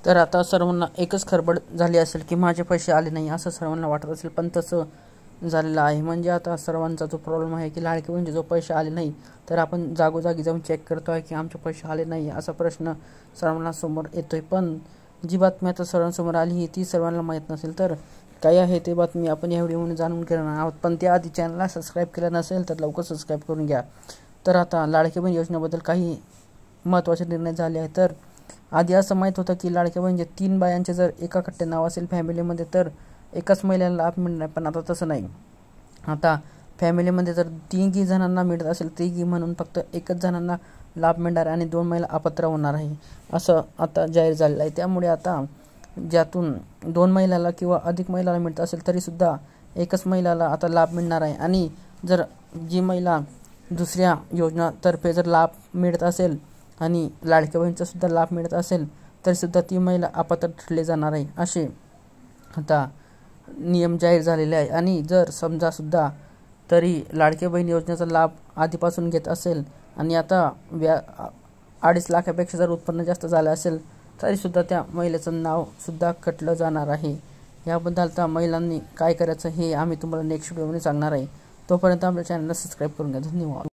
तर आता सर्वांना एकच खळबळ झाली असेल की माझे पैसे आले नाही असं सर्वांना वाटत असेल, पण तसं झालेलं आहे. म्हणजे आता सर्वांचा जो प्रॉब्लेम आहे की लाडके बहिणीचे जो पैसे आले नाही, तर आपण जागोजागी जाऊन चेक करतो आहे की आमचे पैसे आले नाही असा प्रश्न सर्वांना समोर येतोय. पण जी बातमी आता सर्वांसमोर आली ही ती सर्वांना माहीत नसेल, तर काय आहे ते बातमी आपण या व्हिडिओमध्ये जाणून घेणार आहोत. पण त्याआधी चॅनलला सबस्क्राईब केलं नसेल तर लवकर सबस्क्राईब करून घ्या. तर आता लाडके बहीण योजनेबद्दल काही महत्त्वाचे निर्णय झाले आहेत. तर आधी असं माहीत होतं की लाडक्या बहिणीचे 3 बायांचे जर एकाकडे नाव असेल फॅमिलीमध्ये तर एकाच महिलेला लाभ मिळणार, पण आता तसं नाही. आता फॅमिलीमध्ये जर 3 जणांना मिळत असेल, 3 म्हणून फक्त एकच जणांना लाभ मिळणार आणि 2 महिला अपात्र होणार आहे असं आता जाहीर झालेलं आहे. त्यामुळे आता ज्यातून 2 महिलाला किंवा अधिक महिलाला मिळत असेल तरीसुद्धा एकच महिलाला आता लाभ मिळणार आहे. आणि जर जी महिला दुसऱ्या योजनातर्फे जर लाभ मिळत असेल आणि लाडक्या बहिणीचा सुद्धा लाभ मिळत असेल तरीसुद्धा ती महिला अपात्र ठरली जाणार आहे असे आता नियम जाहीर झालेले आहे. आणि जर समजा सुद्धा तरी लाडक्या बहीण योजनेचा लाभ आधीपासून घेत असेल आणि आता 2.5 लाखापेक्षा जर उत्पन्न जास्त झालं असेल तरीसुद्धा त्या महिलेचं नाव सुद्धा कटलं जाणार आहे. याबद्दल आता महिलांनी काय करायचं हे आम्ही तुम्हाला नेक्स्ट व्हिडिओमध्ये सांगणार आहे. तोपर्यंत आपल्या चॅनलला सबस्क्राईब करून घ्या. धन्यवाद.